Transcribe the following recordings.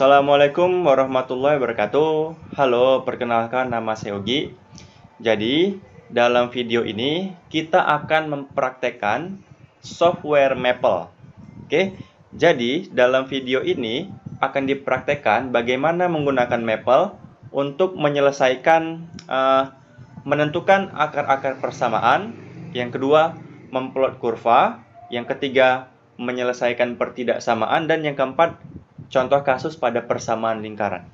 Assalamualaikum warahmatullahi wabarakatuh. Halo, perkenalkan nama saya Ogi. Jadi, dalam video ini kita akan mempraktekkan software Maple. Oke. Jadi, dalam video ini akan dipraktekkan bagaimana menggunakan Maple untuk menyelesaikan menentukan akar-akar persamaan. Yang kedua, memplot kurva. Yang ketiga, menyelesaikan pertidaksamaan, dan yang keempat, contoh kasus pada persamaan lingkaran.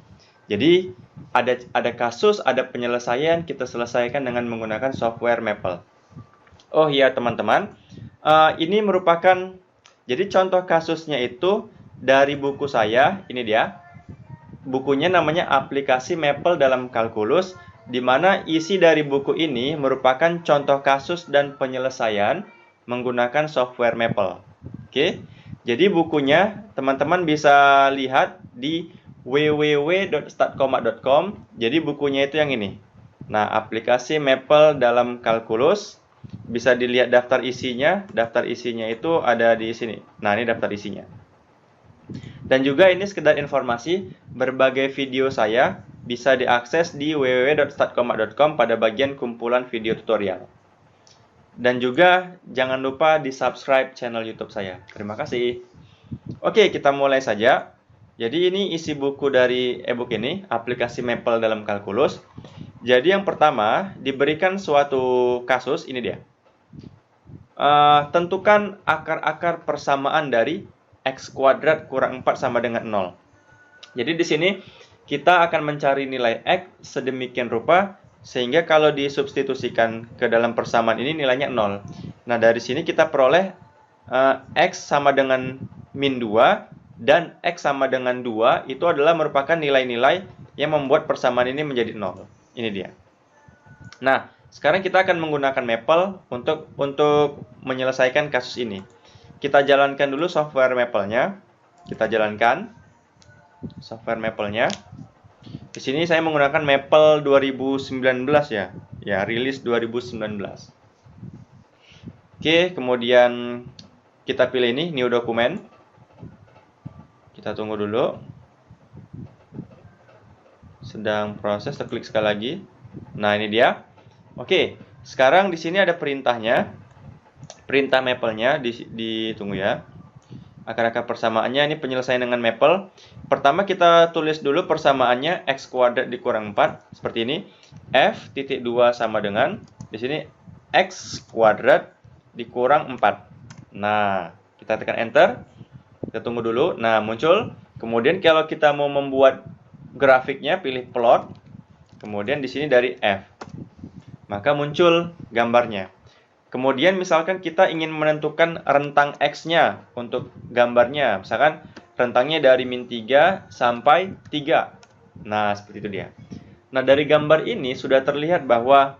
Jadi ada kasus, ada penyelesaian, kita selesaikan dengan menggunakan software Maple. Oh iya teman-teman, ini merupakan, jadi contoh kasusnya itu dari buku saya, ini dia. Bukunya namanya Aplikasi Maple dalam Kalkulus, di mana isi dari buku ini merupakan contoh kasus dan penyelesaian menggunakan software Maple. Oke. Jadi bukunya teman-teman bisa lihat di www.statcoma.com. Jadi bukunya itu yang ini. Nah, aplikasi Maple dalam kalkulus. Bisa dilihat daftar isinya. Daftar isinya itu ada di sini. Nah, ini daftar isinya. Dan juga ini sekedar informasi, berbagai video saya bisa diakses di www.statcoma.com pada bagian kumpulan video tutorial. Dan juga jangan lupa di subscribe channel YouTube saya. Terima kasih. Oke, kita mulai saja. Jadi ini isi buku dari e-book ini, aplikasi Maple dalam kalkulus. Jadi yang pertama, diberikan suatu kasus, ini dia. Tentukan akar-akar persamaan dari x kuadrat kurang 4 sama dengan 0. Jadi di sini kita akan mencari nilai x sedemikian rupa sehingga kalau disubstitusikan ke dalam persamaan ini nilainya 0. Nah, dari sini kita peroleh x sama dengan min 2 dan x sama dengan 2 itu adalah merupakan nilai-nilai yang membuat persamaan ini menjadi 0. Ini dia. Nah, sekarang kita akan menggunakan Maple untuk menyelesaikan kasus ini. Kita jalankan dulu software Maple-nya. Kita jalankan software Maple-nya. Di sini saya menggunakan Maple 2019 ya. Ya, rilis 2019. Oke, kemudian kita pilih ini new document. Kita tunggu dulu. Sedang proses, kita klik sekali lagi. Nah, ini dia. Oke, sekarang di sini ada perintahnya. Perintah Maple-nya ditunggu ya. Akar-akar persamaannya ini penyelesaian dengan Maple. Pertama kita tulis dulu persamaannya x kuadrat dikurang 4 seperti ini. F titik 2 sama dengan di sini x kuadrat dikurang 4. Nah, kita tekan enter. Kita tunggu dulu. Nah, muncul. Kemudian kalau kita mau membuat grafiknya pilih plot. Kemudian di sini dari F. Maka muncul gambarnya. Kemudian misalkan kita ingin menentukan rentang X-nya untuk gambarnya. Misalkan rentangnya dari min 3 sampai 3. Nah, seperti itu dia. Nah, dari gambar ini sudah terlihat bahwa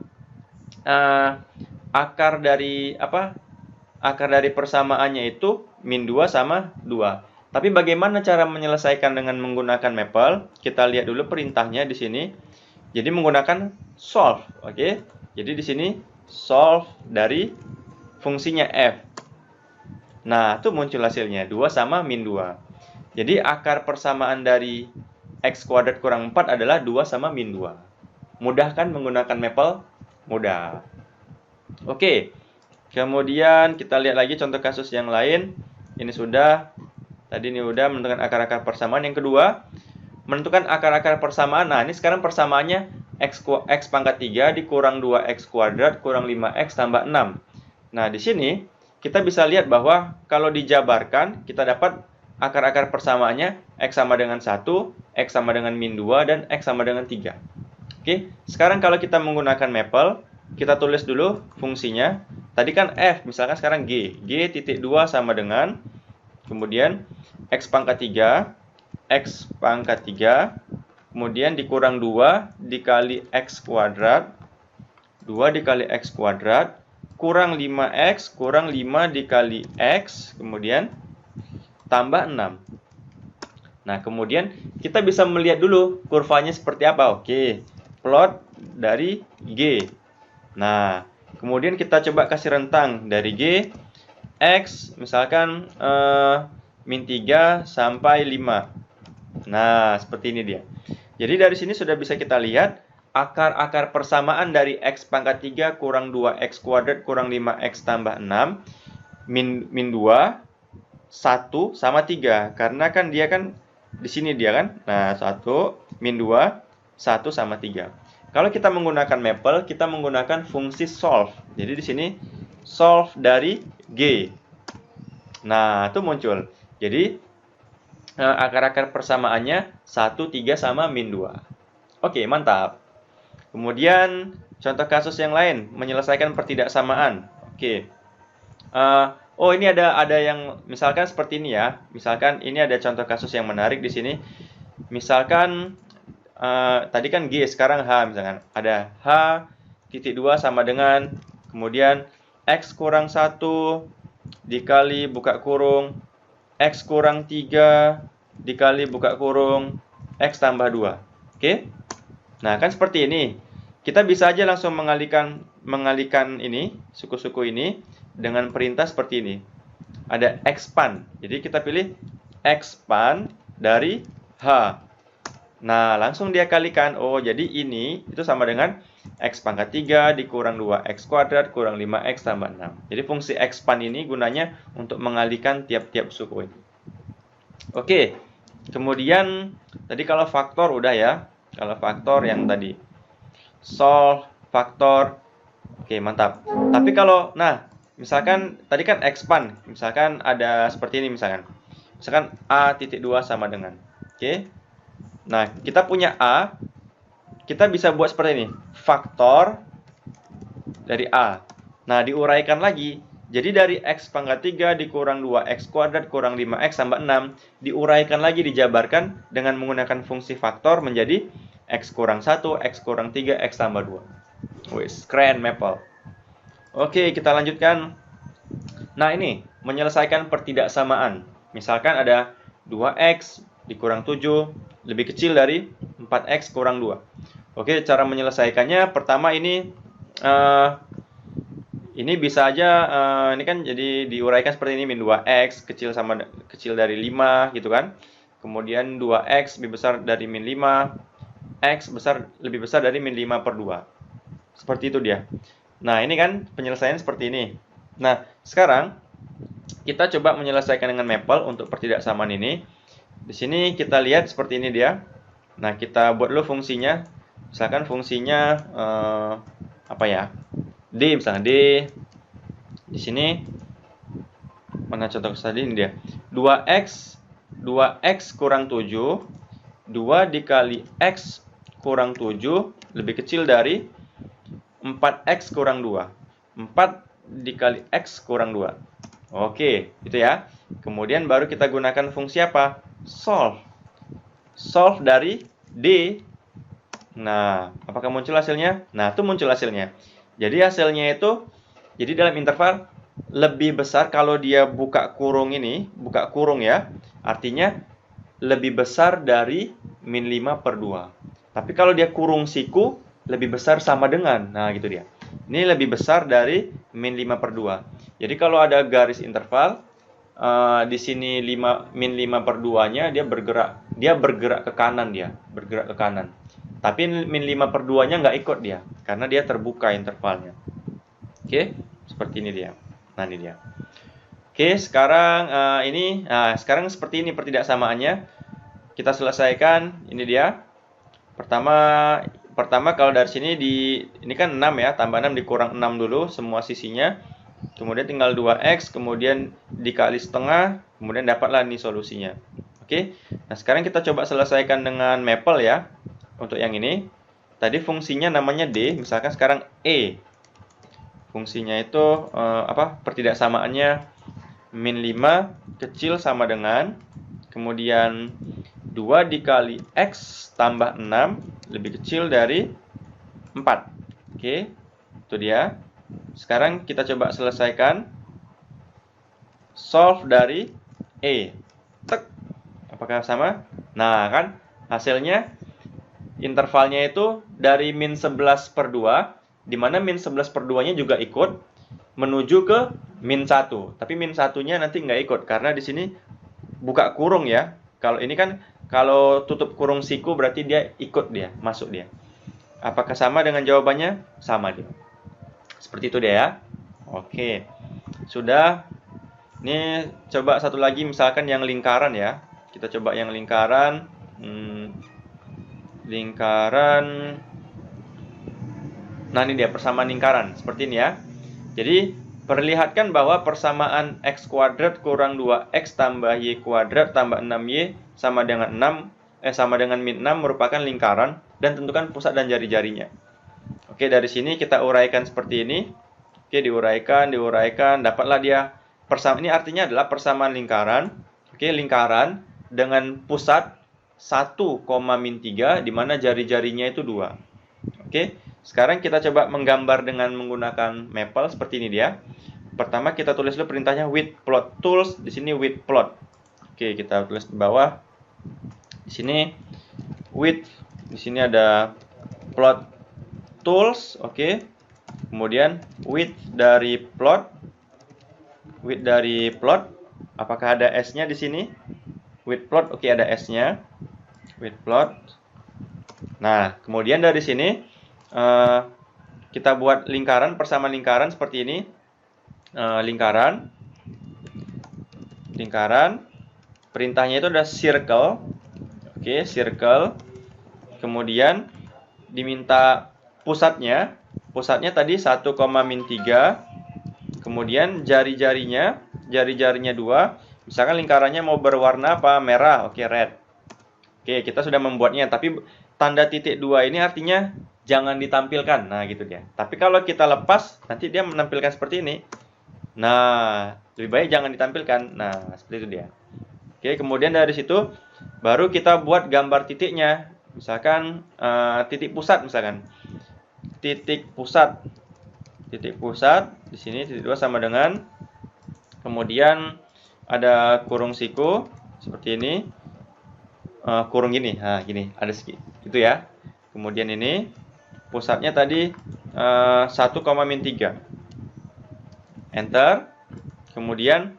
akar dari persamaannya itu min 2 sama 2. Tapi bagaimana cara menyelesaikan dengan menggunakan Maple? Kita lihat dulu perintahnya di sini. Jadi menggunakan solve, oke? Jadi di sini solve dari fungsinya f. Nah, itu muncul hasilnya 2 sama min 2. Jadi akar persamaan dari x kuadrat kurang 4 adalah 2 sama min 2. Mudah kan menggunakan Maple? Mudah. Oke. Kemudian kita lihat lagi contoh kasus yang lain. Ini sudah. Tadi ini udah menentukan akar-akar persamaan. Yang kedua, menentukan akar-akar persamaan. Nah, ini sekarang persamaannya x pangkat 3 dikurang 2x kuadrat kurang 5x tambah 6. Nah, di sini kita bisa lihat bahwa kalau dijabarkan, kita dapat akar-akar persamaannya x sama dengan 1, x sama dengan min 2, dan x sama dengan 3. Oke, sekarang kalau kita menggunakan Maple, kita tulis dulu fungsinya. Tadi kan f, misalkan sekarang g titik 2 sama dengan, kemudian x pangkat 3, kemudian dikurang 2 dikali x kuadrat, 2 dikali x kuadrat, kurang 5x, kurang 5 dikali x, kemudian tambah 6. Nah, kemudian kita bisa melihat dulu kurvanya seperti apa. Oke, plot dari G. Nah, kemudian kita coba kasih rentang dari G, X, misalkan min 3 sampai 5. Nah, seperti ini dia. Jadi dari sini sudah bisa kita lihat akar-akar persamaan dari X pangkat 3 kurang 2X kuadrat kurang 5X tambah 6 min 2, 1 sama 3. Karena kan dia kan di sini dia kan. Nah, 1 min 2, 1 sama 3. Kalau kita menggunakan maple, kita menggunakan fungsi solve. Jadi di sini solve dari G. Nah, itu muncul. Jadi akar-akar persamaannya 1, 3 sama min 2. Oke, mantap. Kemudian contoh kasus yang lain, menyelesaikan pertidaksamaan. Oke. Oh, ini ada yang misalkan seperti ini ya. Misalkan ini ada contoh kasus yang menarik di sini. Misalkan tadi kan G, sekarang H misalkan. Ada H titik 2 sama dengan kemudian X kurang 1 dikali buka kurung X kurang 3 dikali buka kurung X tambah 2. Oke? Nah, kan seperti ini. Kita bisa aja langsung mengalihkan ini, suku-suku ini dengan perintah seperti ini. Ada expand. Jadi kita pilih expand dari H. Nah, langsung dia kalikan. Oh, jadi ini itu sama dengan X pangkat 3 dikurang 2X kuadrat kurang 5X tambah 6. Jadi fungsi expand ini gunanya untuk mengalihkan tiap-tiap suku ini. Oke, kemudian tadi kalau faktor udah ya. Kalau faktor yang tadi. Solve, faktor. Oke, mantap. Tapi kalau, nah, misalkan tadi kan expand. Misalkan ada seperti ini misalkan. Misalkan A titik 2 sama dengan. Oke. Nah, kita punya A, kita bisa buat seperti ini. Faktor dari A. Nah, diuraikan lagi. Jadi dari X pangkat 3 dikurang 2X kuadrat kurang 5X tambah 6. Diuraikan lagi, dijabarkan dengan menggunakan fungsi faktor menjadi X kurang 1, X kurang 3, X tambah 2. Wis, keren Maple. Oke, kita lanjutkan. Nah, ini menyelesaikan pertidaksamaan. Misalkan ada 2X dikurang 7 lebih kecil dari 4X kurang 2. Oke, cara menyelesaikannya pertama ini bisa aja ini kan jadi diuraikan seperti ini, min 2X kecil dari 5 gitu kan. Kemudian 2X lebih besar dari min 5, X lebih besar dari min 5 per 2. Seperti itu dia. Nah, ini kan penyelesaian seperti ini. Nah, sekarang kita coba menyelesaikan dengan maple untuk pertidaksamaan ini. Di sini kita lihat seperti ini dia. Nah, kita buat dulu fungsinya. Misalkan fungsinya apa ya? D misalnya D. Di sini mana contoh tadi ini dia. 2x kurang 7, 2 dikali x kurang 7 lebih kecil dari 4x kurang 2. 4 dikali x kurang 2. Oke, itu ya. Kemudian baru kita gunakan fungsi apa? Solve. Solve dari D. Nah, apakah muncul hasilnya? Nah, itu muncul hasilnya. Jadi hasilnya itu, jadi dalam interval lebih besar kalau dia buka kurung ini, buka kurung ya, artinya lebih besar dari min 5 per 2. Tapi kalau dia kurung siku, lebih besar sama dengan. Nah, gitu dia. Ini lebih besar dari min 5 per 2. Jadi kalau ada garis interval, di sini min 5 per 2-nya dia bergerak ke kanan dia, bergerak ke kanan. Tapi min 5 per 2-nya nggak ikut dia, karena dia terbuka intervalnya. Oke, seperti ini dia. Nah, ini dia. Oke, sekarang sekarang seperti ini pertidaksamaannya. Kita selesaikan, ini dia. Pertama kalau dari sini ini kan 6 ya, tambah 6 dikurang 6 dulu semua sisinya. Kemudian tinggal 2x, kemudian dikali setengah, kemudian dapatlah ini solusinya. Oke. Nah, sekarang kita coba selesaikan dengan maple ya. Untuk yang ini, tadi fungsinya namanya D, misalkan sekarang E. Fungsinya itu pertidaksamaannya min 5 kecil sama dengan kemudian 2 dikali x tambah 6 lebih kecil dari 4. Oke. Itu dia. Sekarang kita coba selesaikan. Solve dari E. Tek. Apakah sama? Nah, kan hasilnya intervalnya itu dari min 11 per 2, di mana min 11 per 2-nya juga ikut menuju ke min 1. Tapi min 1-nya nanti nggak ikut, karena di sini buka kurung ya. Kalau ini kan Kalau tutup kurung siku berarti dia ikut dia, masuk dia. Apakah sama dengan jawabannya? Sama dia. Seperti itu dia ya. Oke. Sudah. Ini coba satu lagi misalkan yang lingkaran ya. Kita coba yang lingkaran. Lingkaran. Nah, ini dia persamaan lingkaran. Seperti ini ya. Jadi, perlihatkan bahwa persamaan x kuadrat kurang 2x tambah y kuadrat tambah 6y sama dengan min 6 merupakan lingkaran dan tentukan pusat dan jari-jarinya. Oke, dari sini kita uraikan seperti ini. Oke, diuraikan, dapatlah dia persamaan. Ini artinya adalah persamaan lingkaran. Oke, lingkaran dengan pusat 1,-3 di mana jari-jarinya itu 2. Oke, sekarang kita coba menggambar dengan menggunakan Maple seperti ini dia. Pertama kita tulis dulu perintahnya with plot tools, di sini with plot. Oke, kita tulis di bawah. Di sini with, di sini ada plot tools, oke. Kemudian with dari plot. Apakah ada S-nya di sini? With plot, oke, ada S-nya. With plot. Nah, kemudian dari sini kita buat lingkaran, persamaan lingkaran seperti ini. Lingkaran. Perintahnya itu ada circle. Oke, circle. Kemudian diminta pusatnya. Pusatnya tadi 1,-3. Kemudian jari-jarinya 2. Misalkan lingkarannya mau berwarna apa? Merah. Oke, red. Oke, kita sudah membuatnya, tapi tanda titik 2 ini artinya jangan ditampilkan. Nah, gitu dia. Tapi kalau kita lepas, nanti dia menampilkan seperti ini. Nah, lebih baik jangan ditampilkan. Nah, seperti itu dia. Oke, kemudian dari situ baru kita buat gambar titiknya. Misalkan titik pusat misalkan. Titik pusat. Di sini titik 2 sama dengan, kemudian ada kurung siku seperti ini. Kurung gini. Nah, gini, ada sedikit. Itu ya. Kemudian ini pusatnya tadi 1,-3. Enter. Kemudian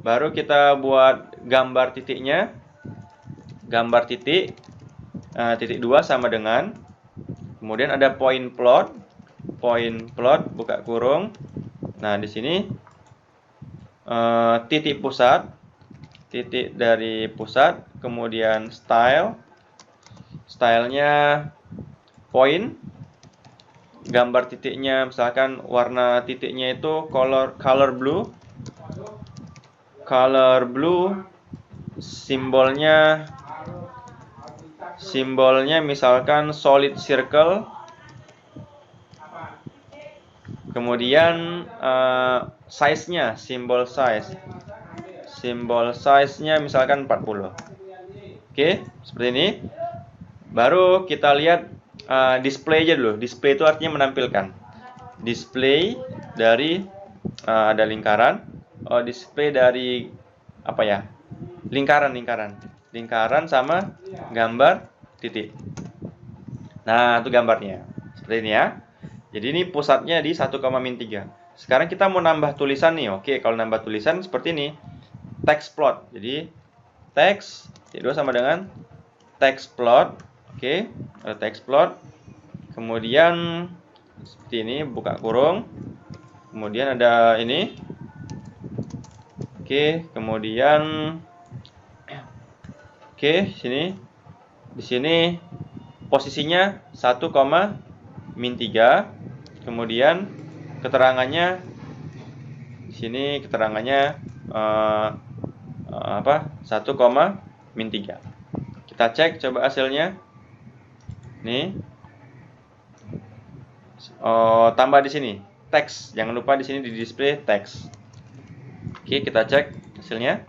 baru kita buat gambar titiknya. Gambar titik. Titik 2 sama dengan, kemudian ada point plot, buka kurung. Nah, di sini titik pusat, titik dari pusat, kemudian stylenya point, gambar titiknya misalkan warna titiknya itu color blue, simbolnya misalkan solid circle. Kemudian size-nya, simbol size-nya misalkan 40. Oke, seperti ini. Baru kita lihat display aja dulu. Display itu artinya menampilkan. Display dari ada lingkaran. Display dari apa ya? Lingkaran sama gambar titik. Nah, itu gambarnya. Seperti ini ya. Jadi ini pusatnya di 1,-3. Sekarang kita mau nambah tulisan nih. Oke, kalau nambah tulisan seperti ini. Text plot. Jadi text titik 2 sama dengan text plot. Oke, ada text plot. Kemudian seperti ini, buka kurung. Kemudian ada ini. Oke, kemudian sini. Di sini posisinya 1,-3. Kemudian keterangannya di sini 1,-3. Kita cek coba hasilnya. Nih. Tambah di sini teks. Jangan lupa di sini di display teks. Oke, kita cek hasilnya.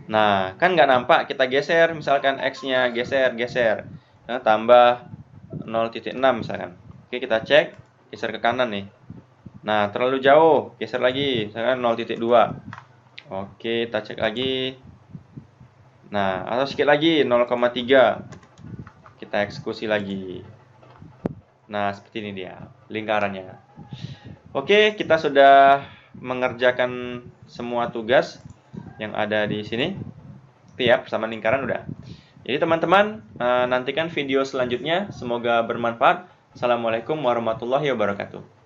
Nah, kan nggak nampak. Kita geser, misalkan X-nya geser. Nah, tambah 0,6 misalkan. Oke, kita cek. Geser ke kanan nih. Nah, terlalu jauh. Geser lagi, misalkan 0,2. Oke, kita cek lagi. Nah, atau sedikit lagi, 0,3. Kita eksekusi lagi. Nah, seperti ini dia lingkarannya. Oke, kita sudah mengerjakan semua tugas yang ada di sini. Itu ya, persamaan lingkaran udah. Jadi teman-teman, nantikan video selanjutnya. Semoga bermanfaat. Assalamualaikum warahmatullahi wabarakatuh.